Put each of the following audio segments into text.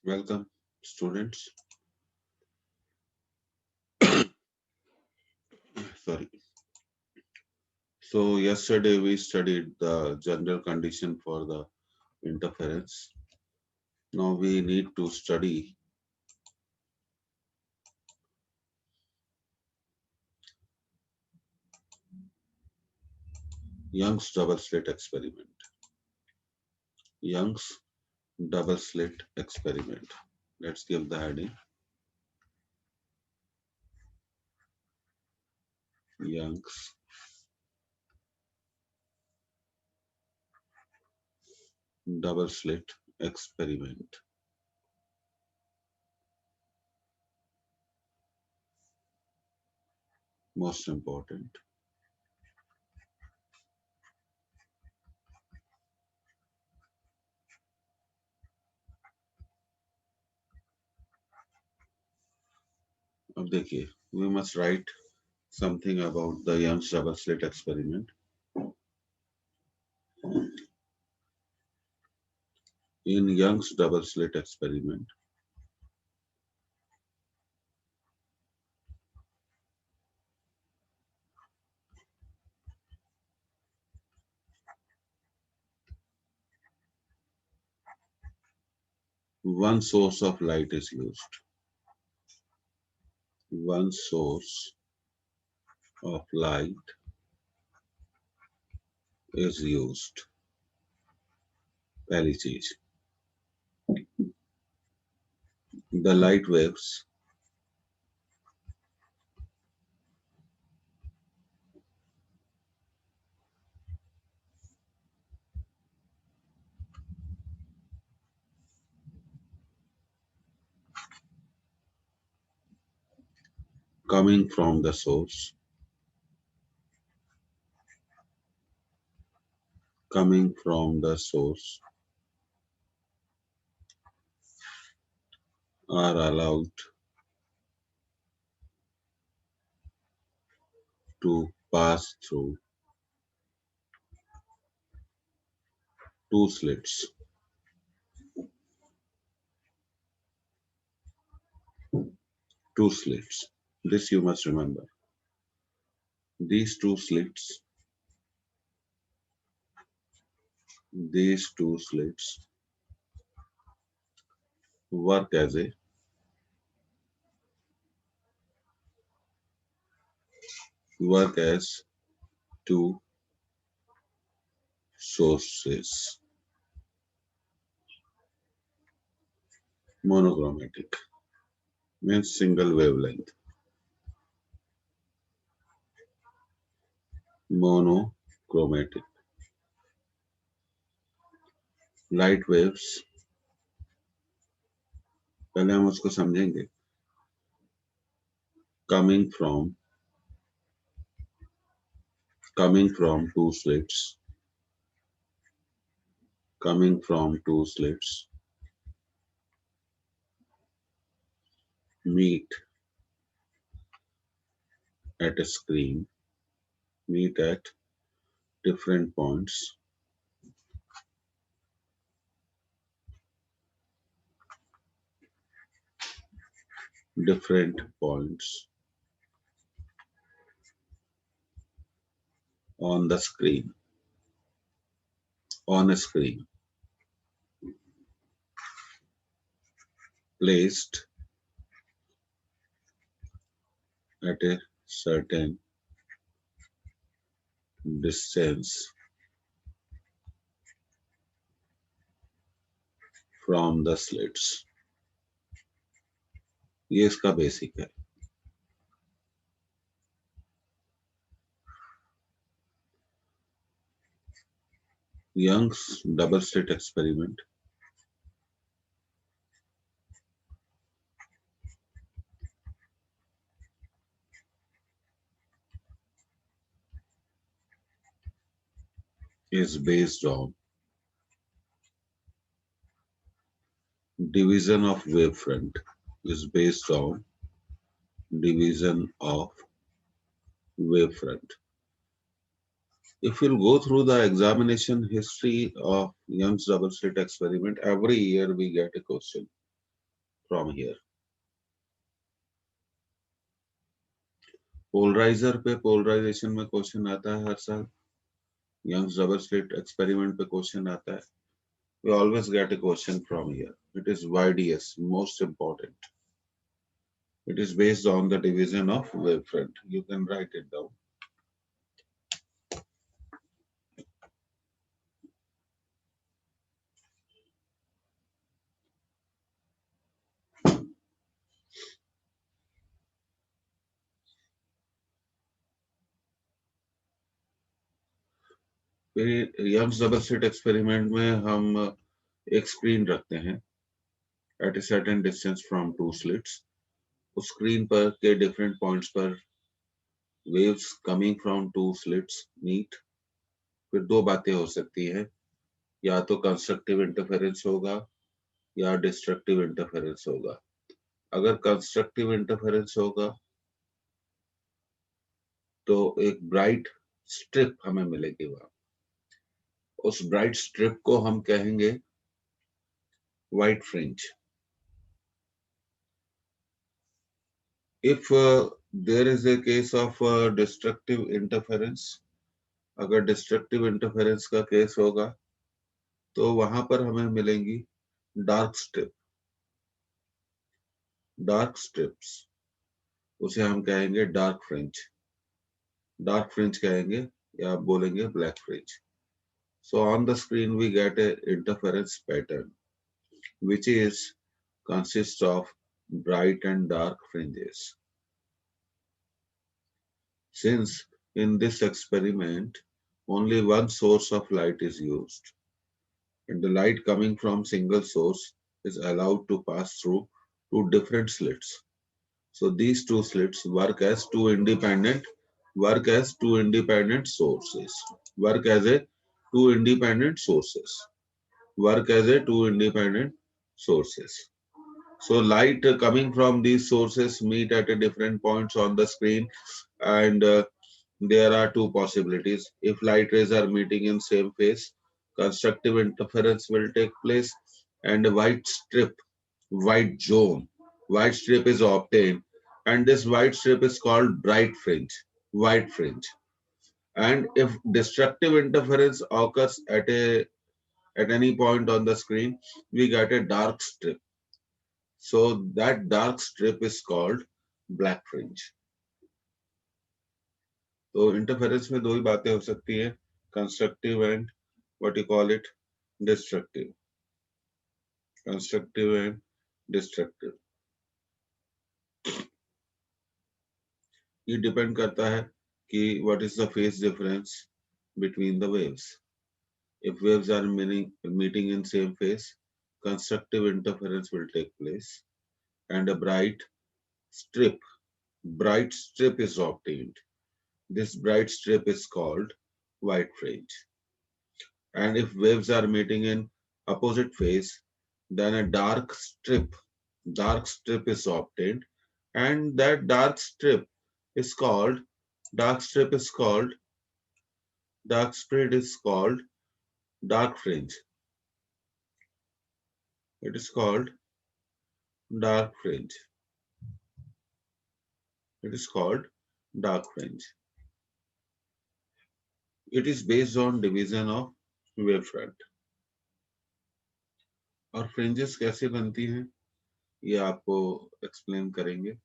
Welcome, students. Sorry. So, yesterday we studied the general condition for the interference. Now we need to study Young's double slit experiment. Young's double slit experiment. Let's give the heading Young's double slit experiment. Most important. अब देखिए, we must write something about the Young's double slit experiment. In Young's double slit experiment, one source of light is used. One source of light is used. पहली चीज, the light waves coming from the source, coming from the source are allowed to pass through two slits. Two slits. This you must remember. These two slits, these two slits work as two sources. Monochromatic means single wavelength. Monochromatic. Light waves, पहले हम उसको समझेंगे. Coming from two slits, coming from two slits, meet at a screen, meet at different points, different points on the screen, on a screen, placed at a certain distance from the slits. ये इसका basic है. Young's double slit experiment is based on division of wavefront, is based on division of wavefront. If you go through the examination history of Young's double slit experiment, every year we get a question. from here. Polariser पे polarisation में question आता है हर साल. Young's double slit experiment पे question आता है. We always get a question from here. It is YDS, most important. It is based on the division of wavefront. You can write it down. फिर Young's double slit experiment में हम एक screen रखते हैं at a certain distance from two slits. उस screen पर के different points पर waves coming from two slits meet. फिर दो बातें हो सकती है, या तो कंस्ट्रक्टिव इंटरफेरेंस होगा या डिस्ट्रक्टिव इंटरफेरेंस होगा. अगर कंस्ट्रक्टिव इंटरफेरेंस होगा तो एक ब्राइट स्ट्रिप हमें मिलेगी वहां. उस ब्राइट स्ट्रिप को हम कहेंगे white fringe. If there is a case of destructive interference, अगर डिस्ट्रक्टिव इंटरफेरेंस का केस होगा तो वहां पर हमें मिलेंगी डार्क स्ट्रिप. डार्क स्ट्रिप्स उसे हम कहेंगे डार्क फ्रिंज. डार्क फ्रिंज कहेंगे या आप बोलेंगे black fringe. So on the screen we get a interference pattern which is consists of bright and dark fringes. Since in this experiment only one source of light is used and the light coming from single source is allowed to pass through two different slits. So these two slits work as two independent sources. Work as a two independent sources. Work as a two independent sources. So light coming from these sources meet at a different points on the screen, and there are two possibilities. If light rays are meeting in same phase, constructive interference will take place, and a white strip, white zone, white strip is obtained, and this white strip is called bright fringe, white fringe. And if destructive interference occurs at any point on the screen, we get a dark strip. So that dark strip is called black fringe. तो interference में दो ही बातें हो सकती है, constructive and what you call it destructive. Constructive and destructive. ये depend करता है कि what is the phase difference between the waves. If waves are meeting in same phase, constructive interference will take place and a bright strip is obtained. This bright strip is called white fringe. And if waves are meeting in opposite phase, then a dark strip is obtained, and that is called dark strip is called dark fringe. It is called dark fringe. It is called dark fringe. It is based on division of wavefront. और fringes कैसे बनती हैं ये आपको explain करेंगे.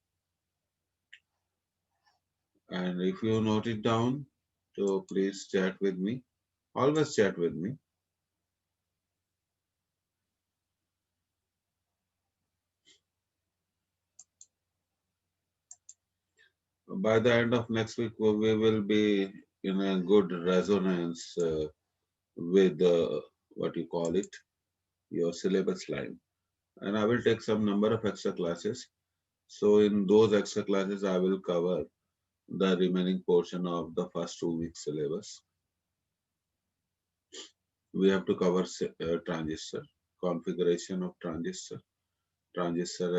And if you note it down, so please chat with me. Always chat with me. By the end of next week, we will be in a good resonance with what you call it, your syllabus line. And I will take some number of extra classes. So in those extra classes, I will cover the remaining portion of the first 2 weeks syllabus. We have to cover transistor, configuration of transistor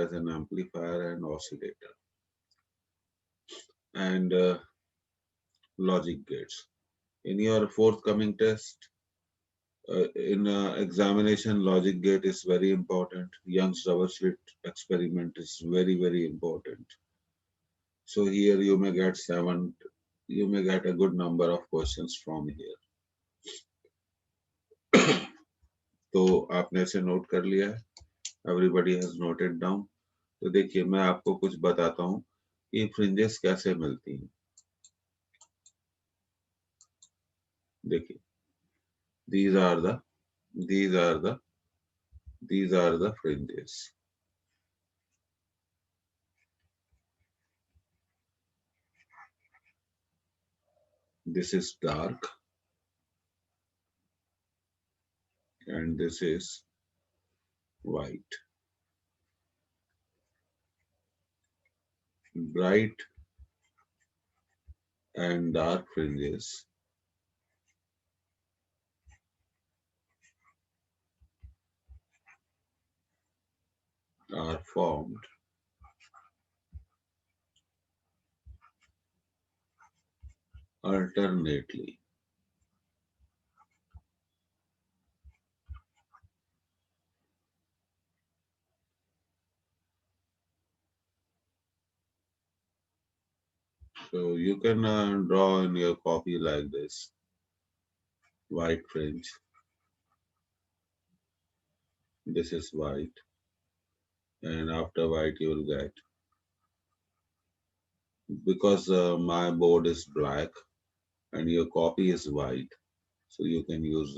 as an amplifier and oscillator, and logic gates. In your forthcoming test, In examination, logic gate is very important. Young's double slit experiment is very important. So here you may get you may get a good number of questions from here. तो आपने इसे note कर लिया है? Everybody has noted down. तो देखिए मैं आपको कुछ बताता हूँ कि फ्रिंजेस कैसे मिलती हैं. देखिए these are the these are the these are the fringes. This is dark and this is white. Bright and dark fringes are formed alternately. So you can draw in your copy like this. White fringe. This is white. And after white you will get. Because my board is black and your copy is white. So you can use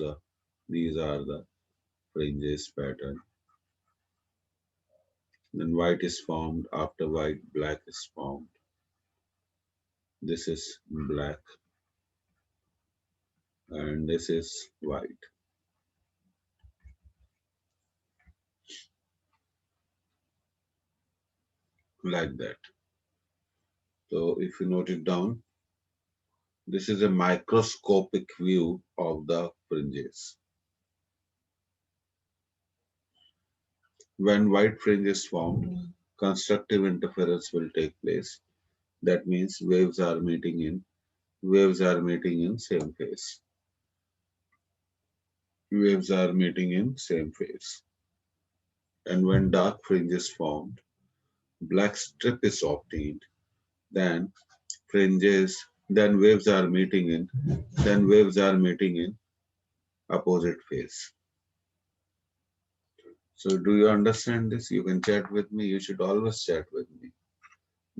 these are the fringes pattern. Then white is formed. After white, black is formed. This is black and this is white. Like that. So if you note it down, this is a microscopic view of the fringes. When white fringe is formed, constructive interference will take place. That means waves are meeting in same phase. Waves are meeting in same phase. And when dark fringe is formed, black strip is obtained. Then fringes, then waves are meeting in opposite phase. So do you understand this? You can chat with me. You should always chat with me.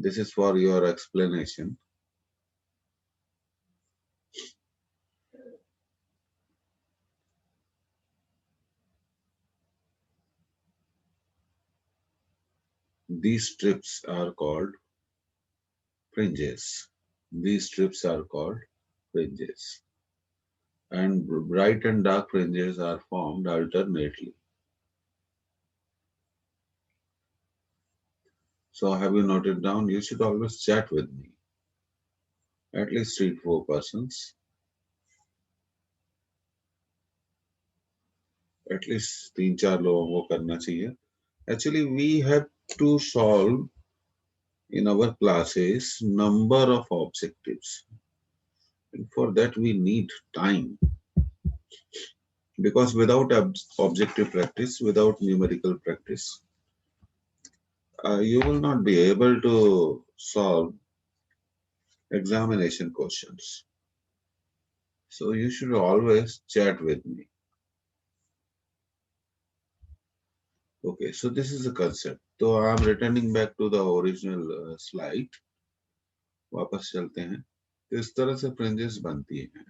This is for your explanation. These strips are called fringes. These strips are called fringes. And bright and dark fringes are formed alternately. So have you noted down? You should always chat with me. At least 3 to 4 persons. At least 3 4 लोगों को करना चाहिए. Actually, we have to solve in our classes number of objectives. And for that we need time. Because without objective practice, without numerical practice, you will not be able to solve examination questions. So you should always chat with me. Okay, so this is the concept. So I am returning back to the original slide. वापस चलते हैं. तो इस तरह से fringes बनती हैं.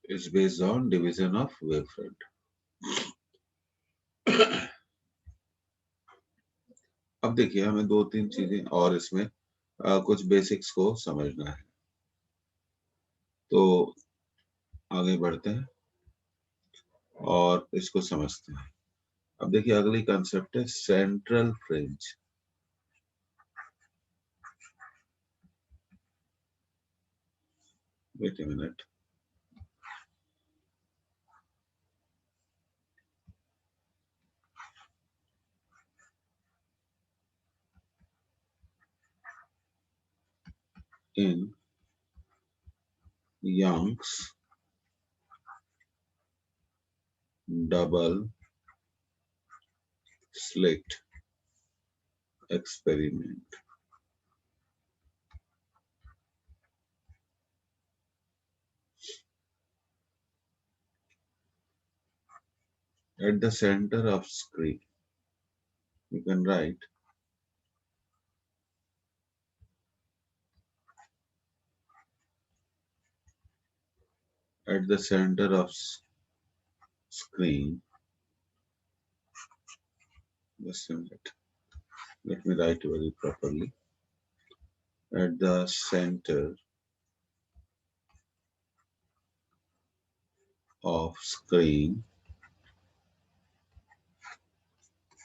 It's based on division of wavefront. अब देखिए हमें 2 3 चीजें और इसमें कुछ बेसिक्स को समझना है. तो आगे बढ़ते हैं और इसको समझते हैं. अब देखिए अगली कंसेप्ट है central fringe. Wait a minute. in Young's double slit experiment. At the center of screen, you can write at the center of screen. Just a minute. Let me write very properly. At the center of screen,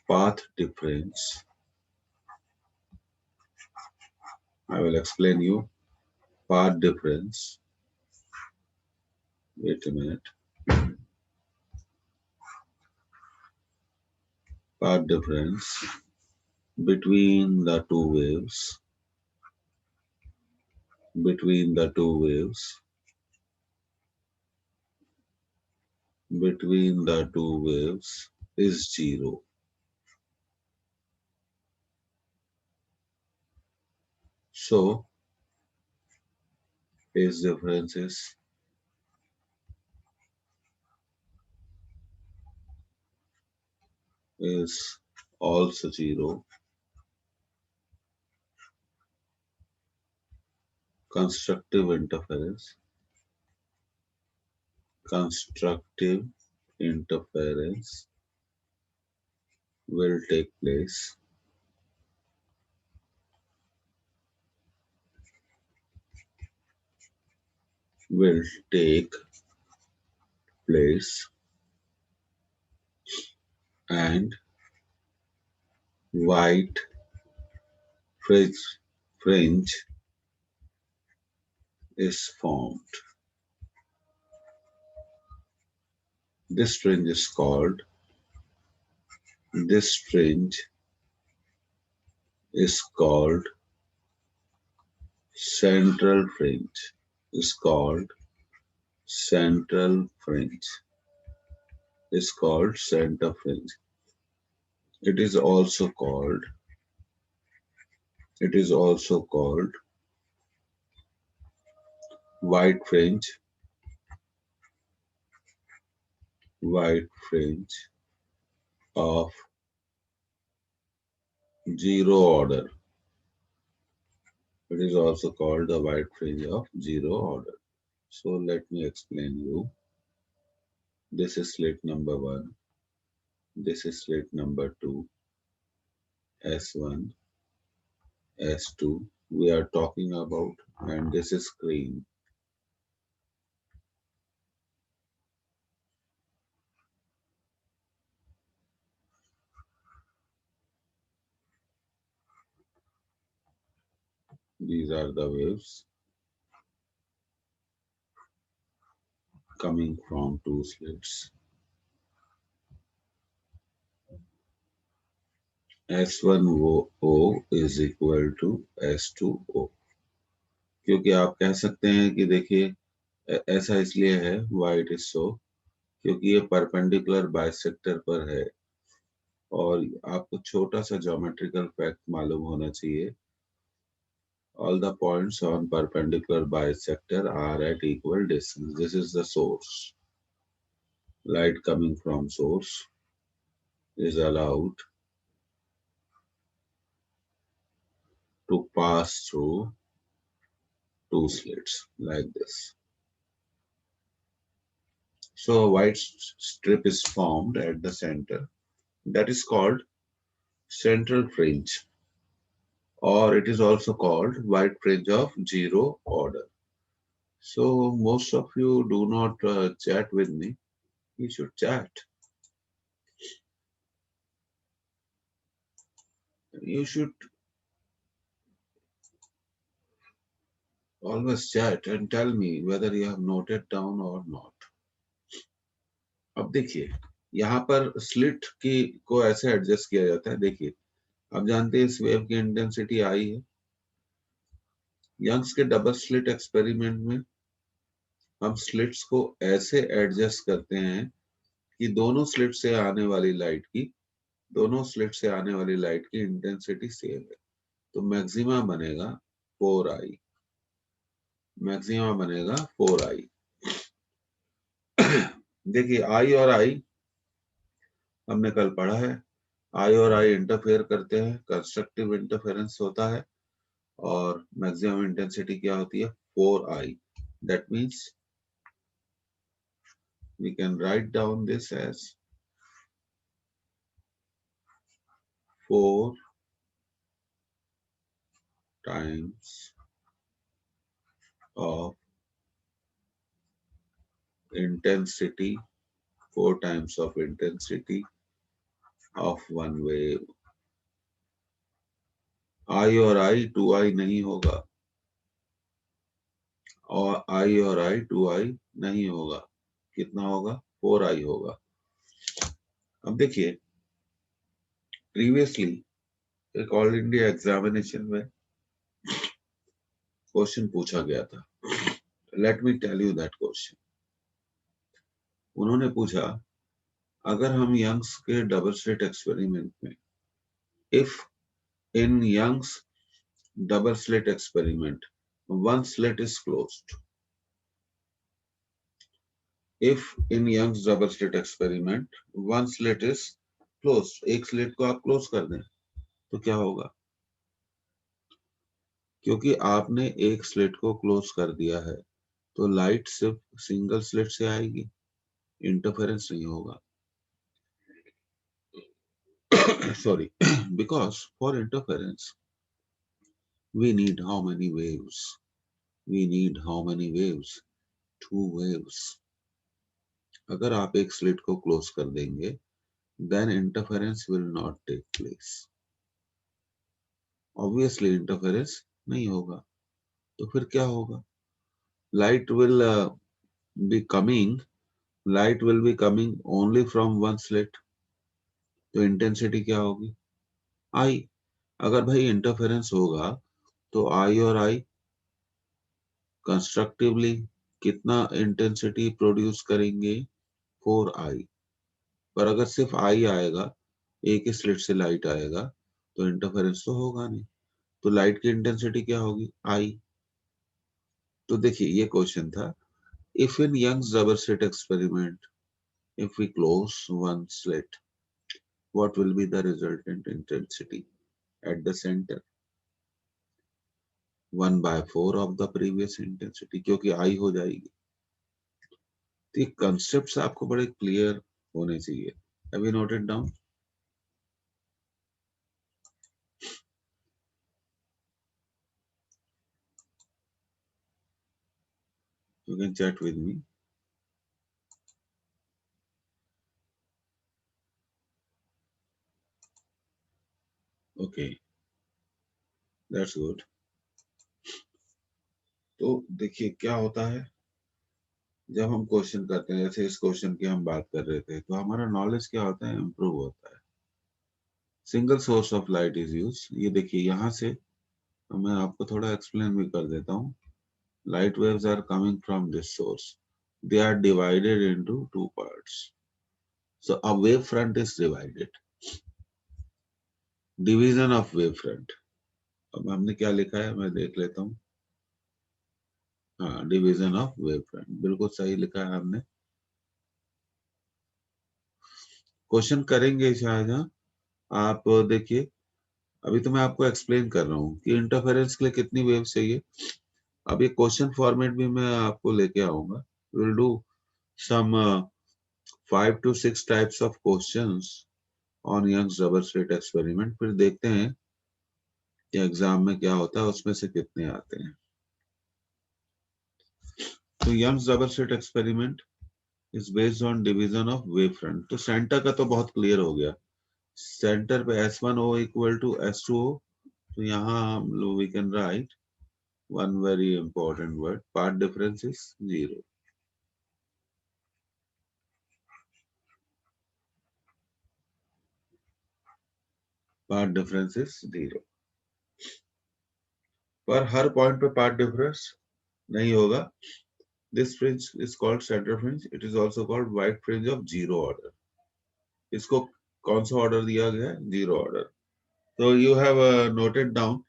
path difference. I will explain you path difference. Wait a minute. Path difference between the two waves. Between the two waves. Between the two waves is 0. So phase difference is also 0. Constructive interference will take place will take place and white fringe fringe is formed. This fringe is called this fringe is called central fringe. Is called central fringe. Is called center fringe. It is also called white fringe white fringe of 0 order. It is also called the white fringe of 0 order. So let me explain you. This is slit number 1. This is slit number 2. S1, S2 we are talking about, and this is screen. These are the waves coming from two slits. S1O is equal to S2O. क्योंकि आप कह सकते हैं कि देखिए ऐसा इसलिए है why it is so, क्योंकि ये परपेंडिकुलर बाइसेक्टर पर है और आपको छोटा सा ज्योमेट्रिकल फैक्ट मालूम होना चाहिए. All the points on perpendicular bisector are at equal distance. This is the source. Light coming from source is allowed to pass through two slits like this. So a white strip is formed at the center. That is called central fringe, or it is also called white fringe of 0 order. So most of you do not chat with me. You should chat. You should always chat and tell me whether you have noted down or not. अब देखिए यहाँ पर slit की को ऐसे adjust किया जाता है. देखिए आप जानते हैं इस वेव की इंटेंसिटी आई है. यंग्स के डबल स्लिट एक्सपेरिमेंट में हम स्लिट्स को ऐसे एडजस्ट करते हैं कि दोनों स्लिट से आने वाली लाइट की इंटेंसिटी सेम है। तो मैक्सिमा बनेगा 4i, मैक्सिमा बनेगा 4i। देखिए आई और आई हमने कल पढ़ा है, आई और आई इंटरफेयर करते हैं, कंस्ट्रक्टिव इंटरफेरेंस होता है, और मैक्सिमम इंटेंसिटी क्या होती है 4i। That means we can write down this as 4 times of intensity, 4 times of intensity of one wave। I और I 2i नहीं होगा, और I और I 2i नहीं होगा, कितना होगा 4i होगा। अब देखिए प्रीवियसली एक ऑल इंडिया एग्जामिनेशन में क्वेश्चन पूछा गया था। Let me tell you that question. उन्होंने पूछा अगर हम यंग्स के डबल स्लिट एक्सपेरिमेंट में if in Young's double slit experiment, one slit is closed. If in Young's double slit experiment, one slit is closed, एक स्लिट को आप close कर दें तो क्या होगा? क्योंकि आपने एक स्लिट को क्लोज कर दिया है तो लाइट सिर्फ सिंगल स्लिट से आएगी, इंटरफेरेंस नहीं होगा। Sorry, because for interference we need how many waves? We need how many waves? Two waves. अगर आप एक स्लिट को क्लोज कर देंगे then interference will not take place. Obviously interference नहीं होगा, तो फिर क्या होगा? Light will be coming, light will be coming only from one slit. तो इंटेंसिटी क्या होगी? I. अगर भाई इंटरफेरेंस होगा तो I और I कंस्ट्रक्टिवली कितना इंटेंसिटी प्रोड्यूस करेंगे? 4i। पर अगर सिर्फ I आएगा, एक ही स्लिट से लाइट आएगा, तो इंटरफेरेंस तो होगा नहीं, तो लाइट की इंटेंसिटी क्या होगी? I। तो देखिए ये क्वेश्चन था, if in Young's double slit experiment if we close one slit what will be the resultant intensity at the center? 1/4 of the previous intensity, क्योंकि I हो जाएगी। तो ये कंसेप्ट आपको बड़े क्लियर होने चाहिए। Have you noted down? You can chat with me. Okay, that's good. तो देखिए क्या होता है जब हम क्वेश्चन करते हैं, जैसे इस क्वेश्चन की हम बात कर रहे थे, तो हमारा नॉलेज क्या होता है? इम्प्रूव होता है। Single source of light is use. ये देखिए यहाँ से मैं आपको थोड़ा एक्सप्लेन भी कर देता हूँ। Light waves are coming from this source. They are divided into two parts. So a wavefront is divided. Division of wavefront. अब हमने क्या लिखा है मैं देख लेता हूँ। हाँ, डिवीजन ऑफ वेवफ्रंट बिल्कुल सही लिखा है हमने। क्वेश्चन करेंगे शाहजहां, आप देखिए अभी तो मैं आपको एक्सप्लेन कर रहा हूँ कि इंटरफेरेंस के लिए कितनी वेव चाहिए। अब ये क्वेश्चन फॉर्मेट भी मैं आपको लेके आऊंगा। Will do some 5 to 6 types of questions on Young's double slit experiment, फिर देखते हैं कि एग्जाम में क्या होता है, उसमें से कितने आते हैं। तो Young's double slit experiment is based on division of wave front. तो सेंटर का तो बहुत क्लियर हो गया, सेंटर पे S1O इक्वल टू S2O। तो यहाँ हम लोग we can write one very important word, path difference is 0। Path difference is 0। पर हर पॉइंट पे पार्ट डिफरेंस नहीं होगा. This fringe is called centre fringe. It is also called wide fringe of zero order. इसको कौन सा order दिया गया है? Zero order. तो यू हैव नोटेड डाउन.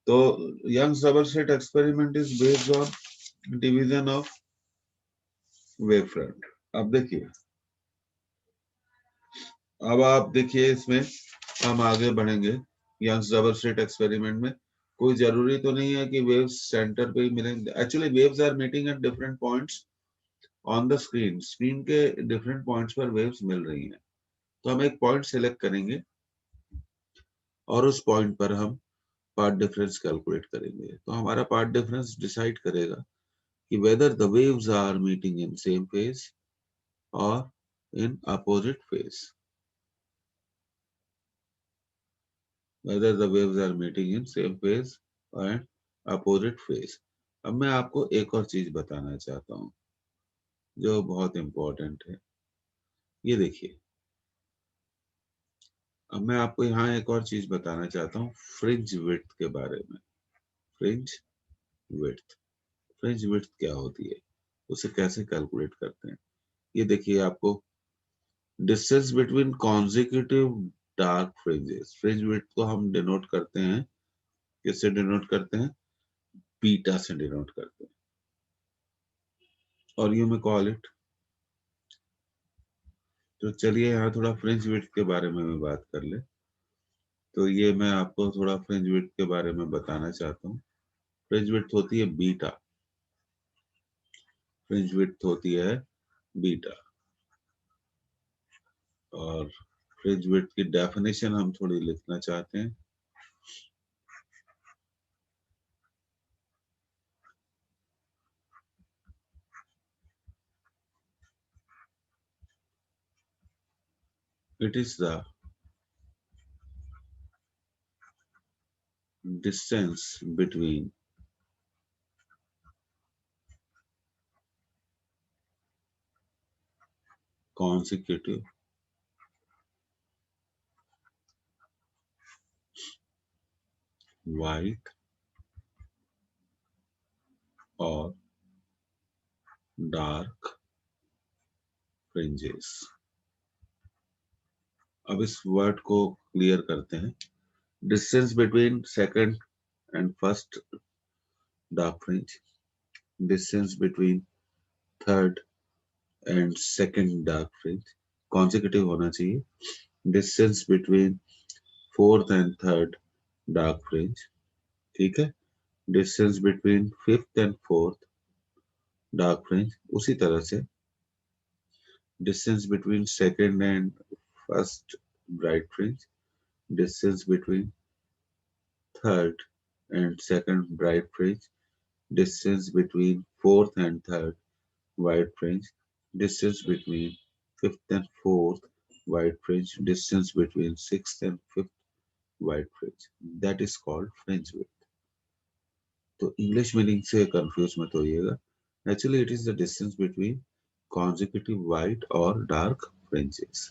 तो Young's double slit experiment is based on division of wave front. अब देखिए, अब आप देखिए इसमें हम आगे बढ़ेंगे. यंग्स डबल स्लिट एक्सपेरिमेंट में कोई जरूरी तो नहीं है कि वेव्स सेंटर पे ही मिलेंगे. Actually waves are meeting at different points on the screen. Screen के डिफरेंट पॉइंट्स पर वेव्स मिल रही हैं. तो हम एक पॉइंट सिलेक्ट करेंगे और उस पॉइंट पर हम पाथ डिफरेंस कैलकुलेट करेंगे. तो हमारा पाथ डिफरेंस डिसाइड करेगा कि whether the waves are meeting in same phase और in opposite phase. whether the waves are meeting in same phase and opposite phase. अब मैं आपको एक और चीज बताना चाहता हूँ जो बहुत इंपॉर्टेंट है. ये देखिए, अब मैं आपको यहाँ एक और चीज बताना चाहता हूँ फ्रिंज विड्थ के बारे में. Fringe width. फ्रिंज विड्थ क्या होती है, उसे कैसे कैलकुलेट करते हैं? ये देखिए, आपको distance between consecutive dark fringes. Fringe width को हम डिनोट करते हैं, किससे डिनोट करते हैं? बीटा से डिनोट करते हैं. और यू में कॉल इट. तो चलिए यहाँ थोड़ा फ्रिंज विड्थ के बारे में भी बात कर ले. तो ये मैं आपको थोड़ा फ्रिंज विड्थ के बारे में बताना चाहता हूँ. फ्रिंज विड्थ होती है बीटा. फ्रिंज विड्थ होती है बीटा. और फ्रिंज विड्थ की डेफिनेशन हम थोड़ी लिखना चाहते हैं. It is the distance between consecutive white और डार्क फ्रिंजेस. अब इस वर्ड को क्लियर करते हैं. Distance between second and first dark fringe. Distance between third and second dark fringe. Consecutive होना चाहिए. Distance between fourth and third dark fringe. ठीक है. Distance between fifth and fourth dark fringe. उसी तरह से distance between second and first bright fringe. Distance between third and second bright fringe. Distance between fourth and third white fringe. Distance between fifth and fourth white fringe. Distance between sixth and fifth white fringe. That is called fringe width. तो English meaning से confuse मत होइएगा. Actually it is the distance between consecutive white और dark fringes.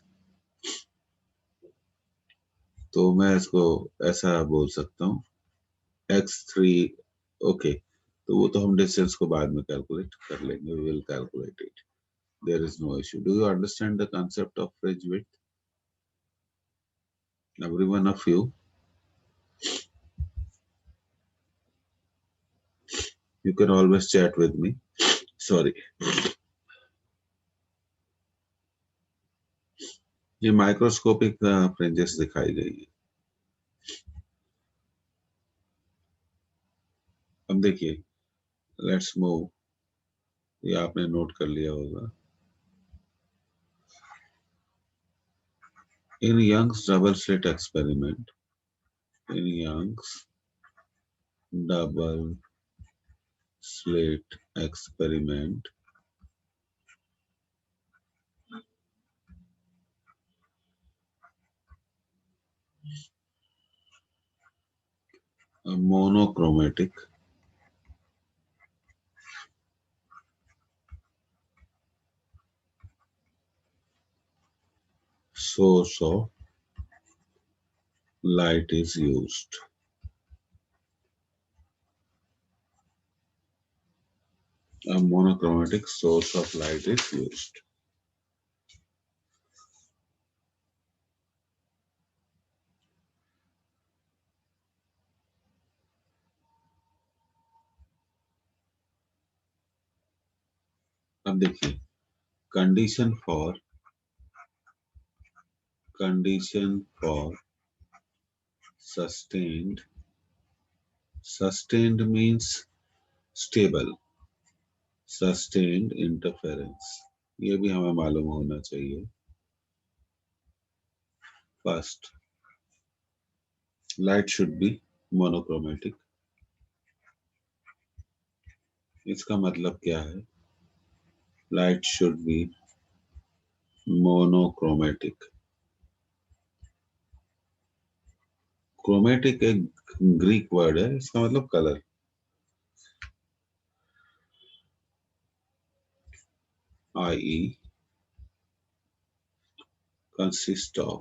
तो मैं इसको ऐसा बोल सकता हूँ x3. ओके, तो वो तो हम डिस्टेंस को बाद में कैलकुलेट कर लेंगे. We will calculate it. There is no issue. Do you understand the concept of fringe width? Every one of you. You can always chat with me. Sorry, ये माइक्रोस्कोपिक फ्रिंजेस दिखाई गई है. अब देखिए, लेट्स मूव. ये आपने note कर लिया होगा. In Young's double slit experiment. In Young's double slit experiment, a monochromatic source of light is used. a monochromatic source of light is used. अब देखिए condition for sustained means stable, sustained interference, ये भी हमें मालूम होना चाहिए. First, light should be monochromatic. इसका मतलब क्या है? Light should be monochromatic. Chromatic एक ग्रीक वर्ड है, इसका मतलब colour. i.e. consist of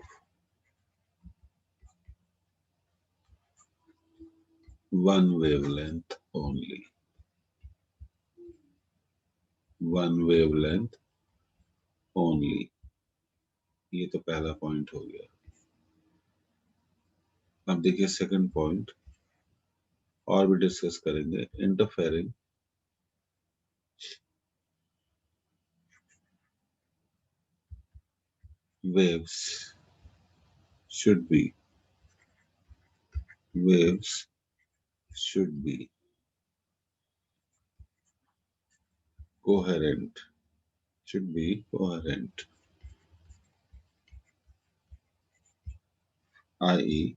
one wavelength only. One wavelength only. ये तो पहला पॉइंट हो गया. अब देखिए सेकंड पॉइंट और भी डिस्कस करेंगे. Interfering waves should be coherent, i.e.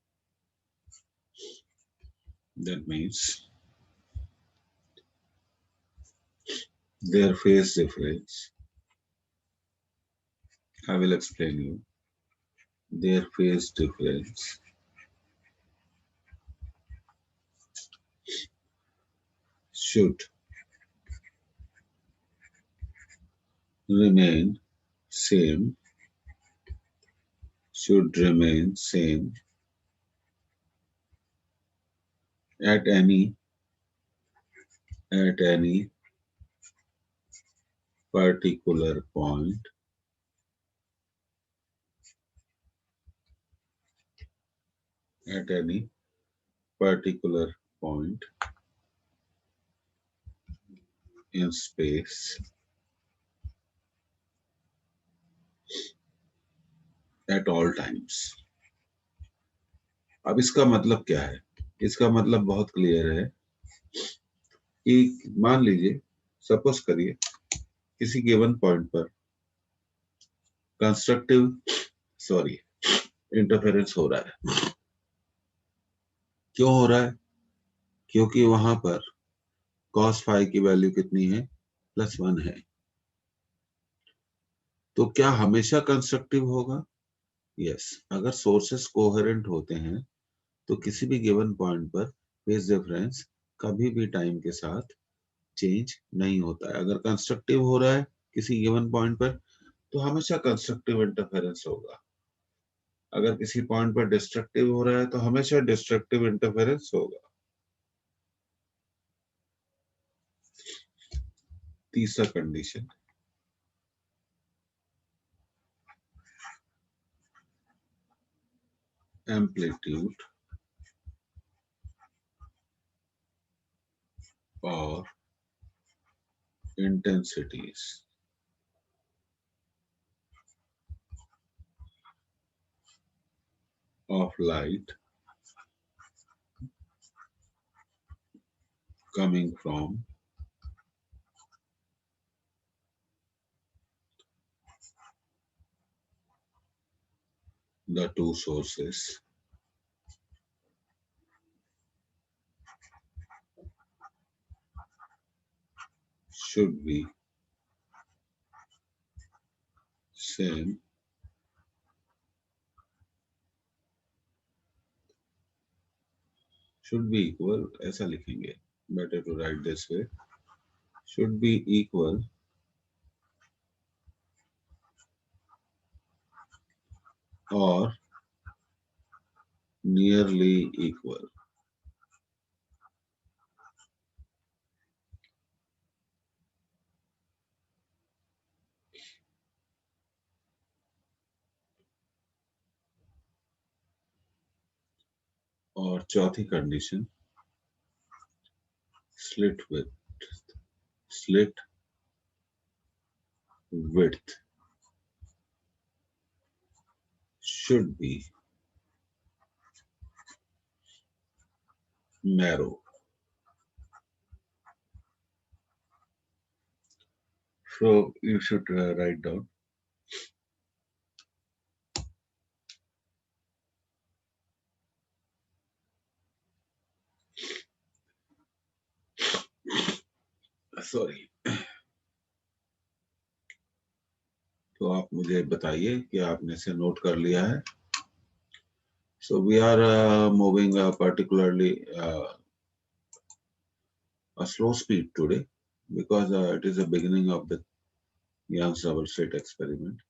that means their phase difference. I will explain you. Their phase difference should remain same at any particular point in space at all times. अब इसका मतलब क्या है? इसका मतलब बहुत clear है कि मान लीजिए, सपोज करिए किसी गिवन पॉइंट पर इंटरफेरेंस हो रहा है. क्यों हो रहा है? क्योंकि वहां पर cos फाई की वैल्यू कितनी है? +1 है. तो क्या हमेशा कंस्ट्रक्टिव होगा? यस. अगर सोर्सेस कोहेरेंट होते हैं तो किसी भी गिवन पॉइंट पर फेज डिफरेंस कभी भी टाइम के साथ चेंज नहीं होता है. अगर कंस्ट्रक्टिव हो रहा है किसी गिवन पॉइंट पर तो हमेशा कंस्ट्रक्टिव इंटरफेरेंस होगा. अगर किसी पॉइंट पर डिस्ट्रक्टिव हो रहा है तो हमेशा डिस्ट्रक्टिव इंटरफेरेंस होगा. तीसरा कंडीशन, एम्पलीट्यूड और intensities of light coming from the two sources should be same should be equal. ऐसा लिखेंगे, better to write this way. Should be equal or nearly equal. और चौथी condition slit width should be narrow. So you should write down. Sorry. तो आप मुझे बताइए कि आपने इसे नोट कर लिया है. So we are moving particularly a slow speed today because it is the beginning of the Young's double slit experiment.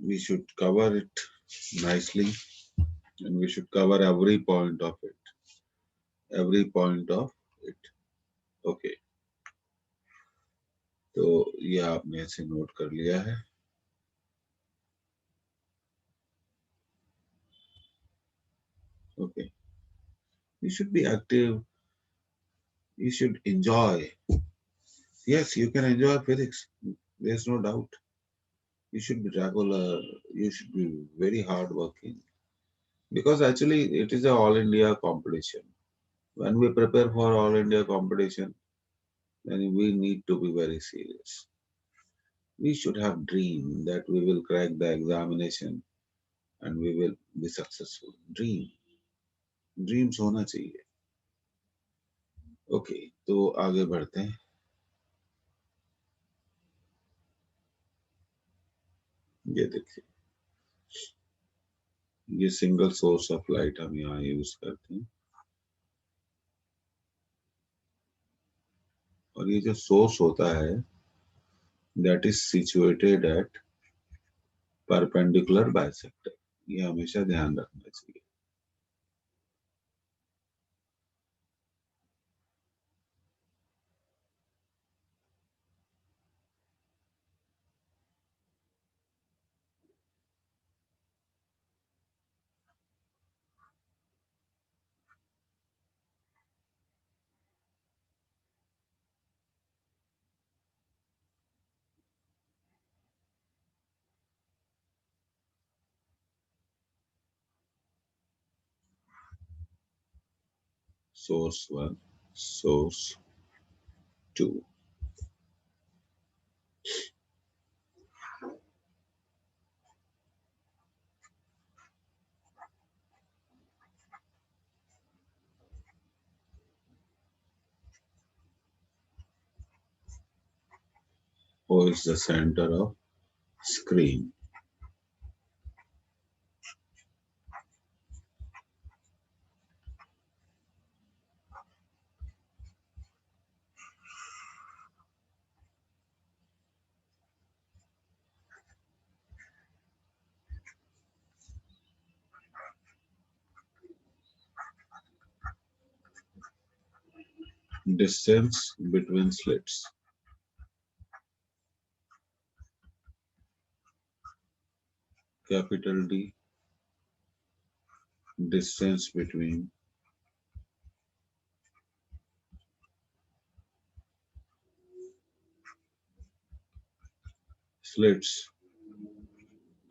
We should cover it nicely and we should cover every point of it. Every point of it. Okay. तो ये आपने ऐसे note कर लिया है. Okay. You should be active. You should enjoy. Yes, you can enjoy physics. There's no doubt. You should be regular. You should be very hardworking. Because actually, it is a all India competition. When we prepare for all India competition, then we need to be very serious. We should have dream that we will crack the examination and we will be successful. Dreams होना चाहिए. Okay, तो आगे बढ़ते हैं. ये देखिए, ये single source of light हम यहाँ यूज करते हैं और ये जो सोर्स होता है that is situated at perpendicular bisector. ये हमेशा ध्यान रखना चाहिए. Source one, source two. O is the center of screen. Distance between slits. Capital D. Distance between slits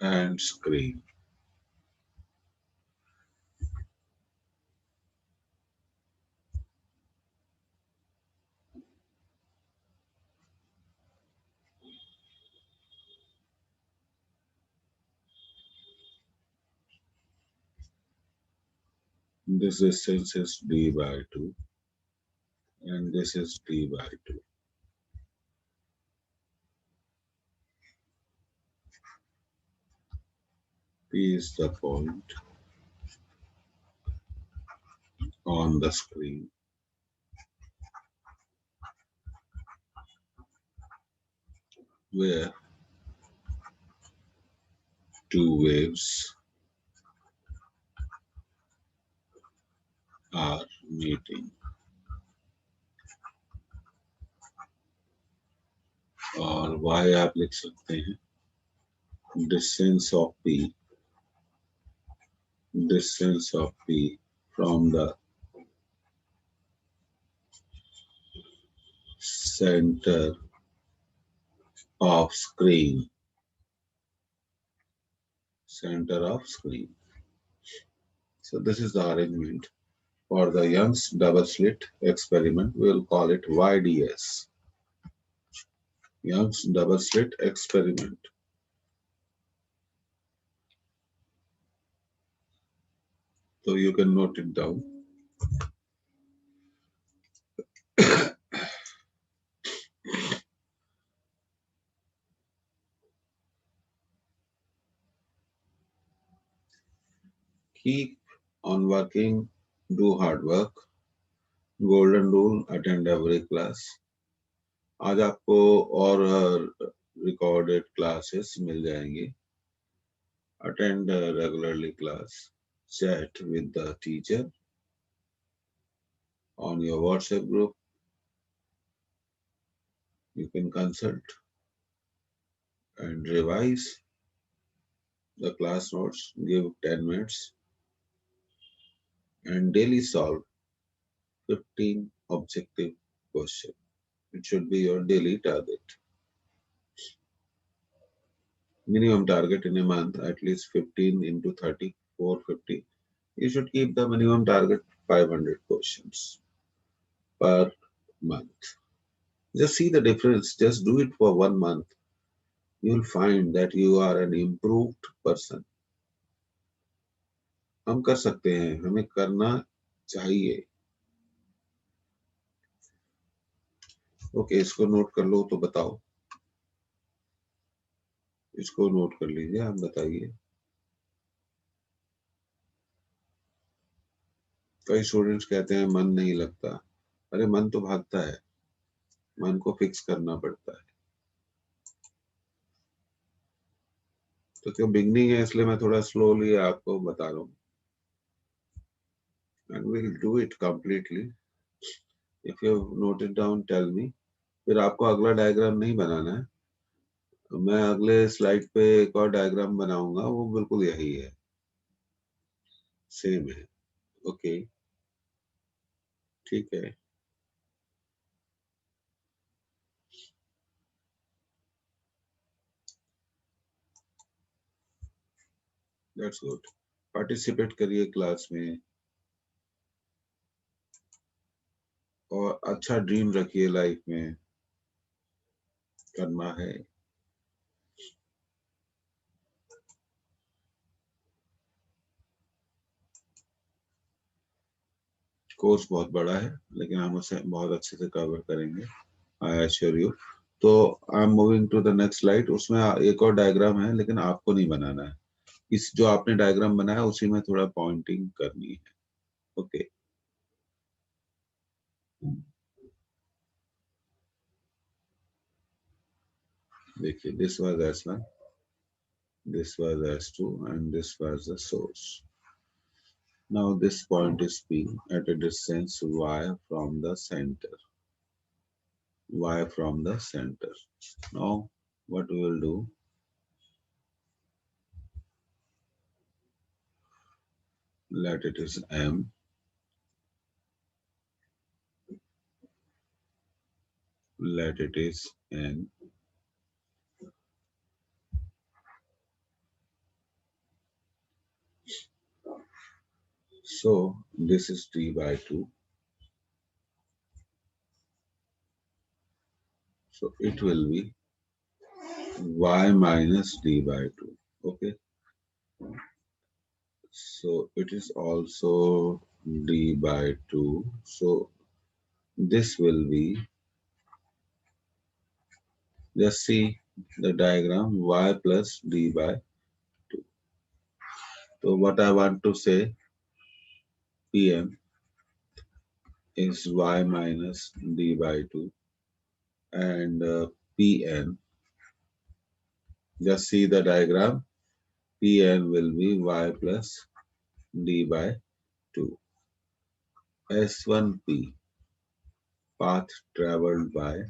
and screen. This distance is d by 2 and this is d by 2. P is the point on the screen where two waves are meeting. और y आप लिख सकते हैं distance of P distance of P from the center of screen. Center of screen. So this is the arrangement for the Young's double slit experiment. We will call it YDS. Young's double slit experiment. So you can note it down. Keep on working, do hard work. Golden rule, attend every class. आज आपको और recorded classes मिल जाएंगी. Attend regularly class. Chat with the teacher on your WhatsApp group. You can consult and revise the class notes. Give 10 minutes and daily solve 15 objective questions. It should be your daily target. Minimum target in a month, at least 15 into 30, 450. You should keep the minimum target 500 questions per month. Just see the difference. Just do it for 1 month. You'll find that you are an improved person. हम कर सकते हैं, हमें करना चाहिए. Okay, इसको note कर लो तो बताओ. इसको नोट कर लीजिए, आप बताइए. कई स्टूडेंट्स कहते हैं मन नहीं लगता. अरे मन तो भागता है, मन को फिक्स करना पड़ता है. तो क्यों बिगनिंग है इसलिए मैं थोड़ा स्लोली आपको बता रहा हूँ. And we'll do it completely. If you note it down, tell me. फिर आपको अगला डायग्राम नहीं बनाना है. मैं अगले स्लाइड पे एक और डायग्राम बनाऊंगा, वो बिल्कुल यही है, सेम है. ओके, ठीक है. That's good. पार्टिसिपेट करिए क्लास में और अच्छा ड्रीम रखिए लाइफ में. करना है. कोर्स बहुत बड़ा है लेकिन हम उसे बहुत अच्छे से कवर करेंगे, आई एश्योर यू. तो I am moving to the next slide. उसमें एक और डायग्राम है लेकिन आपको नहीं बनाना है. इस जो आपने डायग्राम बनाया उसी में थोड़ा पॉइंटिंग करनी है. ओके. देखिए, this was S1, this was S2, and this was the source. Now this point is P at a distance y from the center. Y from the center. Now what we will do? Let it is M. Let it is N. So this is D by 2. So it will be y minus D by 2. Okay. So it is also D by 2. So this will be, just see the diagram, y plus D by 2. So what I want to say, Pm is y minus D by 2, and Pn, just see the diagram, Pn will be y plus D by 2. S1P, path traveled by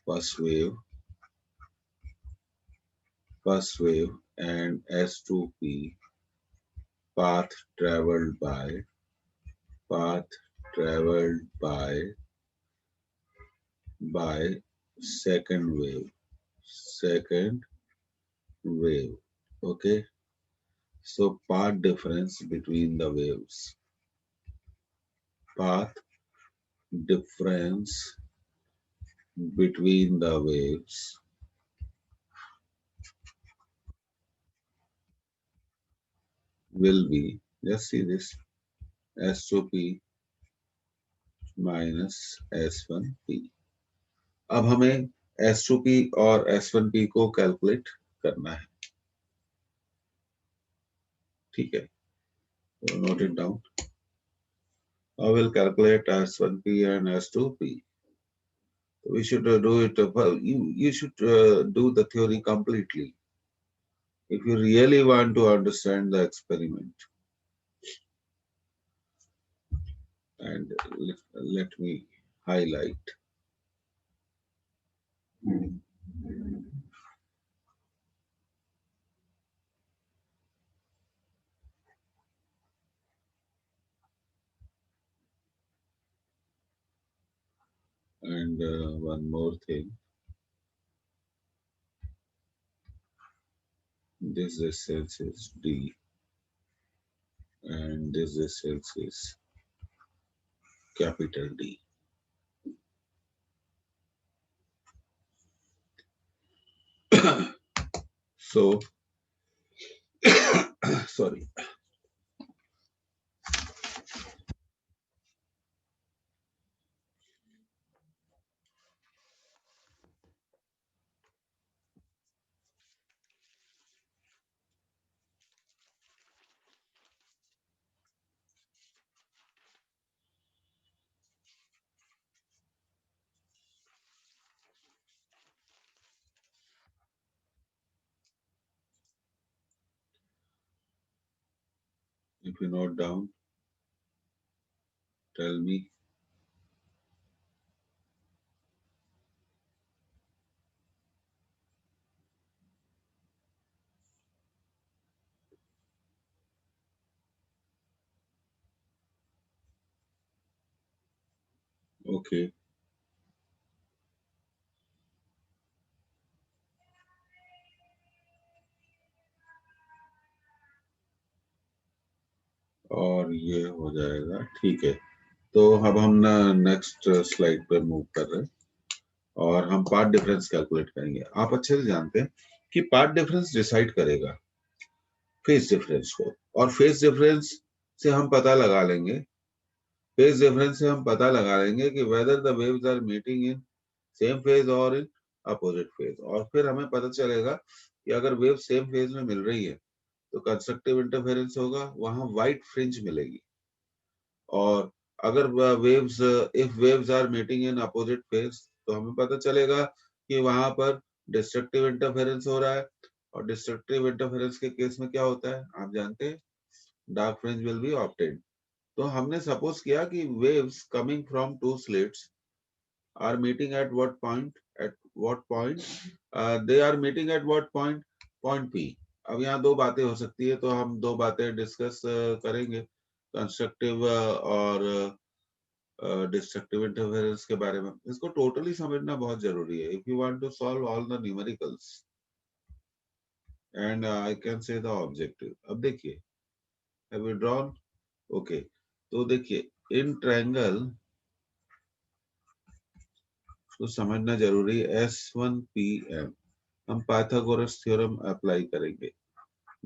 first wave, first wave, and S2P, path traveled path traveled by second wave. Okay, so path difference between the waves, path difference between the waves will be, let's see this, S2P minus S1P. अब हमें S2P और S1P को calculate करना है, ठीक है, so note it down. I will calculate S1P and S2P. We should do it, well, you should do the theory completely if you really want to understand the experiment. And let me highlight. And one more thing, this distance is D, and this distance is capital D. So, sorry. If you note down, tell me. Okay. और ये हो जाएगा, ठीक है। तो अब हम ना नेक्स्ट स्लाइड पे मूव कर रहे हैं और हम पार्ट डिफरेंस कैलकुलेट करेंगे। आप अच्छे से जानते हैं कि पार्ट डिफरेंस डिसाइड करेगा फेज डिफरेंस को, और फेज डिफरेंस से हम पता लगा लेंगे, फेज डिफरेंस से हम पता लगा लेंगे कि whether the waves are meeting in same phase और इन अपोजिट फेज, और फिर हमें पता चलेगा कि अगर वेव सेम फेज में मिल रही है तो कंस्ट्रक्टिव इंटरफेरेंस होगा, वहां व्हाइट फ्रिंज मिलेगी। और अगर waves, if waves are meeting in opposite phase, तो हमें पता चलेगा कि वहां पर डिस्ट्रक्टिव इंटरफेरेंस हो रहा है। और डिस्ट्रक्टिव इंटरफेरेंस के केस में क्या होता है आप जानते हैं, dark fringe will be obtained. तो हमने सपोज किया कि waves coming from two slits are meeting at what point? At what point? They are meeting at what point? Point P. अब यहाँ दो बातें हो सकती है, तो हम दो बातें डिस्कस करेंगे, कंस्ट्रक्टिव और डिस्ट्रक्टिव इंटरफेरेंस के बारे में। इसको टोटली समझना बहुत जरूरी है if you want to solve all the numericals and I can say the objective. अब देखिए, हैव यू ड्रॉन? ओके, तो देखिए इन ट्रायंगल तो समझना जरूरी है S1PM, हम पाइथागोरस थ्योरम अप्लाई करेंगे।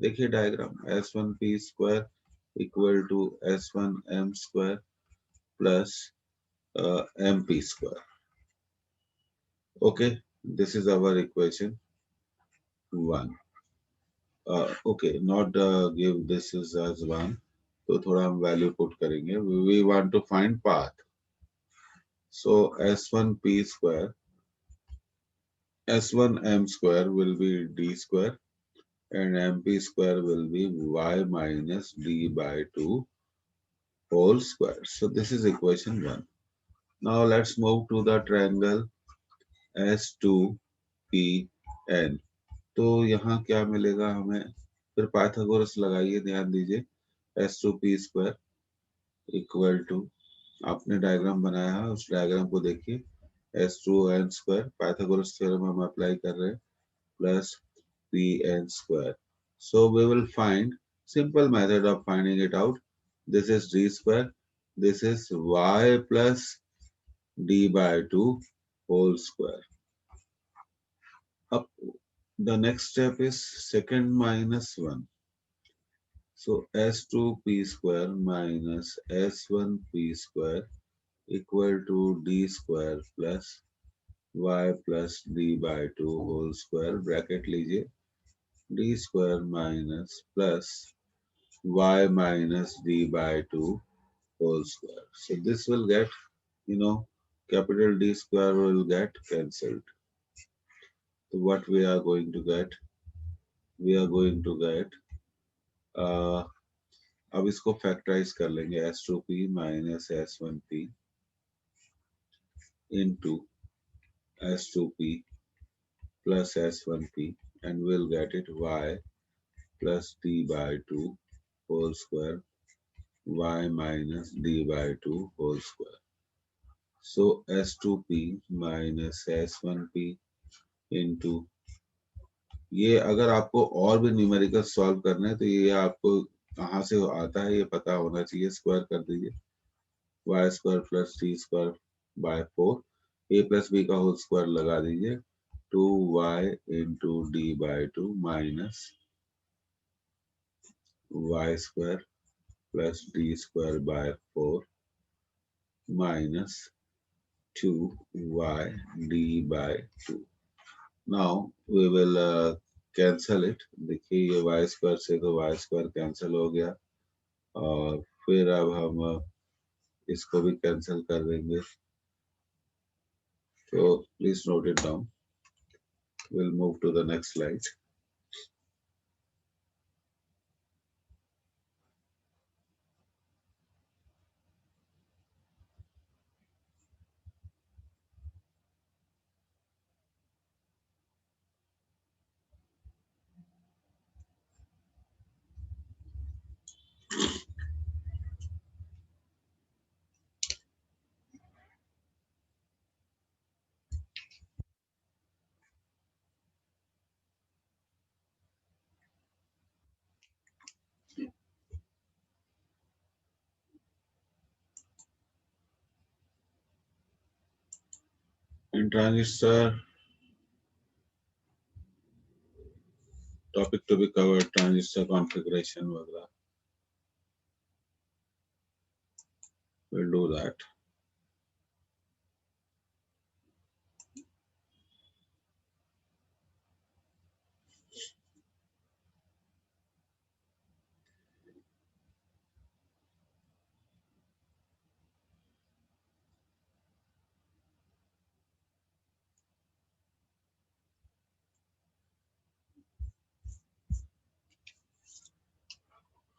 देखिए diagram, S1P square equal to S1M square plus MP square. Okay, this is our equation 1। Okay, not give this is as 1, तो थोड़ा हम वैल्यू पुट करेंगे। We want to find path, so S1P square, S1M square will be D square and MP square will be y minus d by 2 whole square. So this is equation 1. Now let's move to the triangle S2PN. तो यहाँ क्या मिलेगा हमें, फिर Pythagoras लगाइए, ध्यान दीजिए, s2p² equal to, आपने डायग्राम बनाया है उस डायग्राम को देखिए, s2n² पाइथागोरस थ्योरम हम अप्लाई कर रहे हैं, plus pn². So we will find simple method of finding it out. This is d², this is y plus d by 2 whole square. Up, the next step is second minus 1. So s2p² minus s1p² equal to d square plus y plus d by 2 whole square, bracket लीजिए, d square minus plus y minus d by 2 whole square. So this will get, capital D square will get cancelled. So what we are going to get? We are going to get, अब इसको factorise कर लेंगे, s2p minus s1p into s2p plus s1p, and we'll get it y plus d by 2 whole square, y minus d by 2 whole square. So s2p minus s1p into, ये अगर आपको और भी numerical solve करना है तो ये आपको कहाँ से आता है ये पता होना चाहिए, स्क्वायर कर दीजिए, y square plus t square by 4, a plus b का होल स्क्वायर लगा दीजिए, 2y into d by 2 minus y square plus d square by 4 minus 2y d by 2. Now we will cancel it. देखिए ये y square से तो y square cancel हो गया, और फिर अब हम इसको भी कैंसिल कर देंगे. So please note it down. We'll move to the next slide. In transistor, topic to be covered, transistor configuration वगैरह. We'll do that.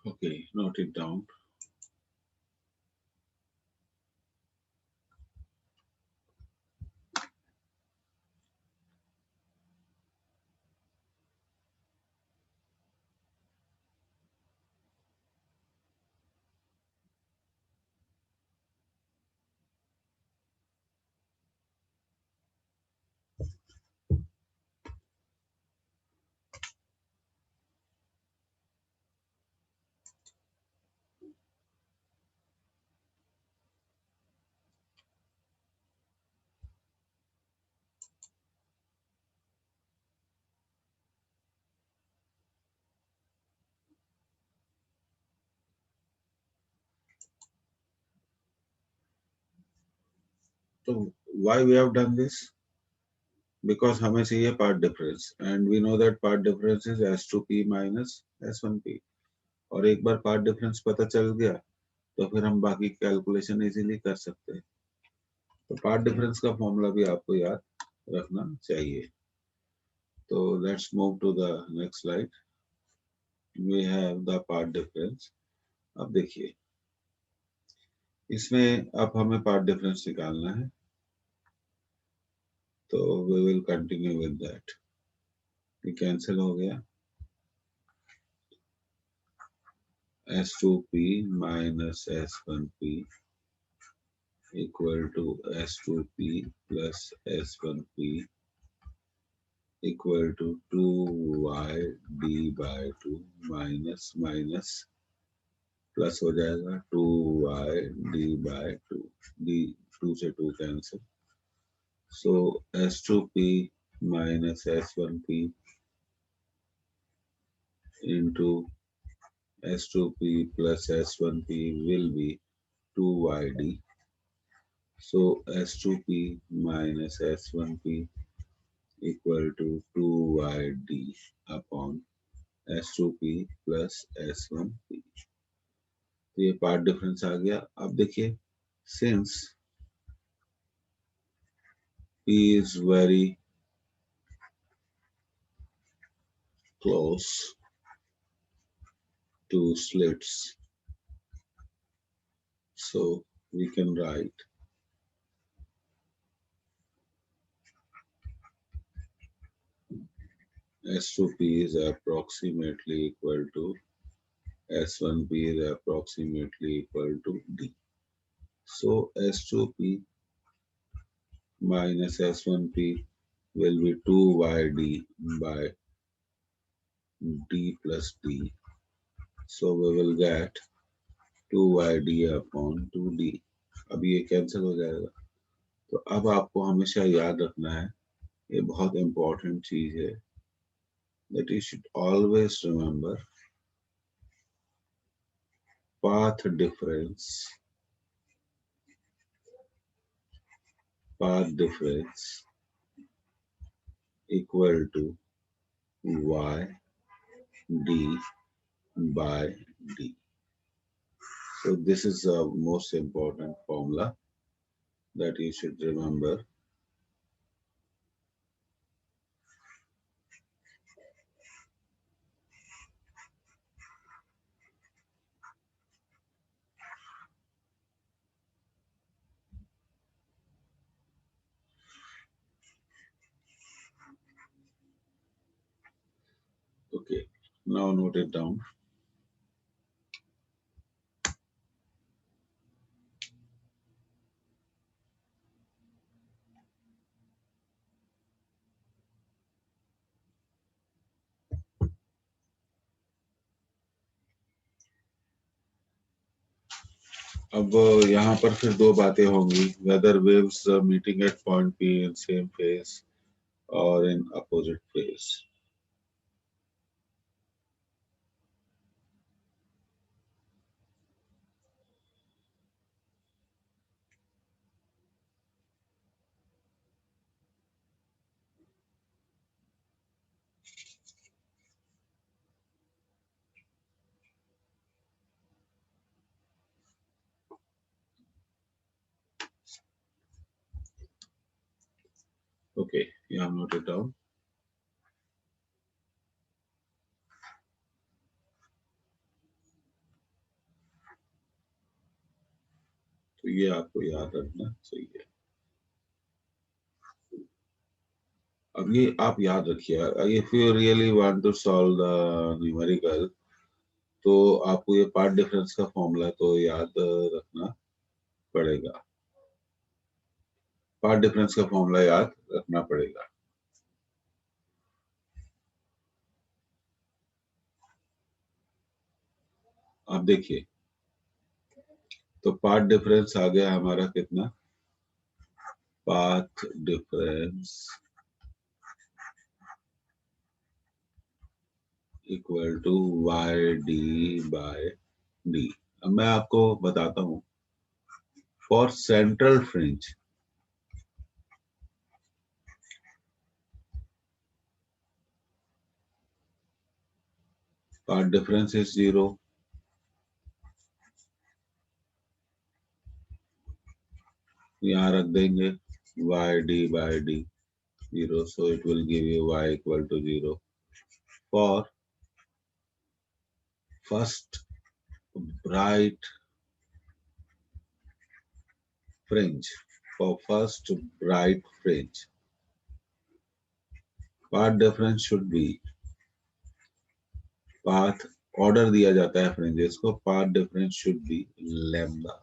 Okay, note it down. So why we have done this? Because हमें चाहिए part difference, and we know that part difference is s2p minus s1p. और एक बार part difference पता चल गया तो फिर हम बाकी कैलकुलेशन इजीली कर सकते हैं. तो part difference का फॉर्मूला भी आपको याद रखना चाहिए. तो let's move to the next slide. We have the part difference. अब देखिए इसमें अब हमें part difference निकालना है, तो we will continue with that. ये कैंसिल हो गया, S2P minus S1P equal to S2P plus S1P equal to 2y d by 2 minus minus plus हो जाएगा 2y d by 2, d 2 से 2 cancel, so S2P minus S1P into S2P plus S1P will be 2yd, so S2P minus S1P equal to 2yd upon S2P plus S1P। तो ये path difference आ गया। अब देखिए, since P is very close to slits, so we can write S2P is approximately equal to S1P is approximately equal to D. So S2P minus S1P will be 2yd by D plus D. So we will get 2yd upon 2D। अब ये cancel हो जाएगा। तो अब आपको हमेशा याद रखना है, ये बहुत इंपॉर्टेंट चीज है, that you should always remember path difference equal to y d by d. So this is the most important formula that you should remember. Okay, now note it down. अब यहाँ पर फिर दो बातें होंगी, whether waves meeting at point P in same phase or in opposite phase. Okay, you have noted down. तो ये आपको याद रखना चाहिए। अब ये आप याद रखिए, if you really want to solve the numerical, तो आपको ये पार्ट डिफरेंस का फॉर्मूला तो याद रखना पड़ेगा, पार्ट डिफरेंस का फॉर्मूला याद रखना पड़ेगा। आप देखिए, तो पाथ डिफरेंस आ गया हमारा कितना, path difference equal to y d by d. अब मैं आपको बताता हूं, for central fringe path difference is 0, यहाँ रख देंगे y d by d 0, so it will give you y equal to 0 for first bright fringe, for first bright fringe, path difference should be, path order दिया जाता है fringes को, path difference should be lambda.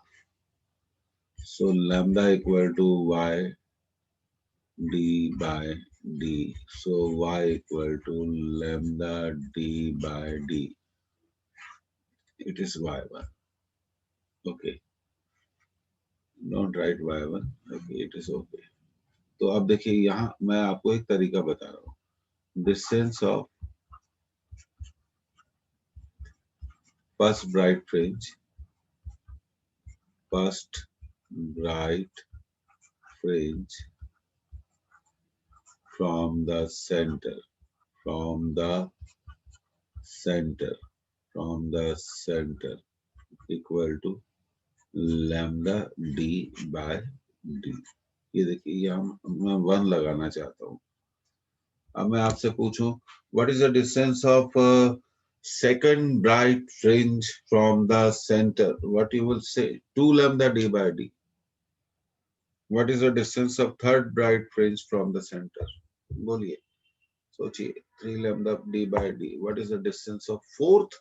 So lambda equal to y d by d. So y equal to lambda d by d. It is y1. Okay. Don't write y1. Okay, it is okay. तो अब देखिए यहाँ मैं आपको एक तरीका बता रहा हूँ. Distance of first bright fringe from the center, from the center, from the center equal to lambda d by d. ये देखिए यहाँ मैं 1 लगाना चाहता हूँ. अब मैं आपसे पूछूं, what is the distance of second bright fringe from the center? What you will say? 2 lambda d by d. What is the distance of third bright fringe from the center? बोलिए, सोचिए. 3 lambda d by d. What is the distance of fourth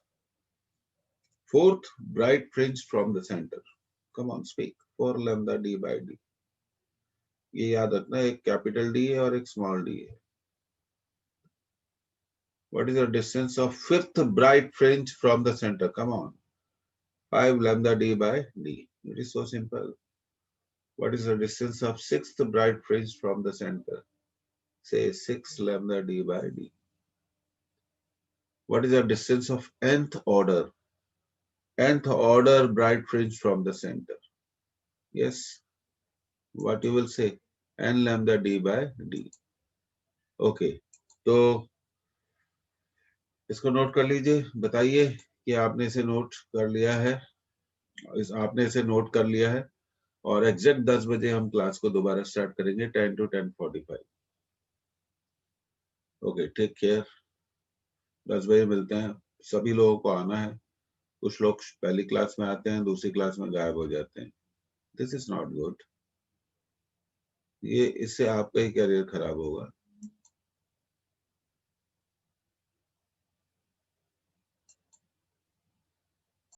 bright fringe from the center? Come on, speak. 4 lambda d by d. ये याद रखना, एक capital D है और एक small D है. What is the distance of fifth bright fringe from the center? Come on. 5 lambda d by d. It is so simple. What is the distance of sixth bright fringe from the center? Say 6 lambda d by d. What is the distance of nth order bright fringe from the center? Yes. What you will say? N lambda d by d. Okay. तो इसको note कर लीजिए. बताइए कि आपने इसे note कर लिया है. आपने इसे नोट कर लिया है. और एग्जैक्ट 10 बजे हम क्लास को दोबारा स्टार्ट करेंगे 10 to 10:45. Okay, take care. 10 बजे मिलते हैं. सभी लोगों को आना है. कुछ लोग पहली क्लास में आते हैं, दूसरी क्लास में गायब हो जाते हैं. This is not good. ये इससे आपका ही करियर खराब होगा.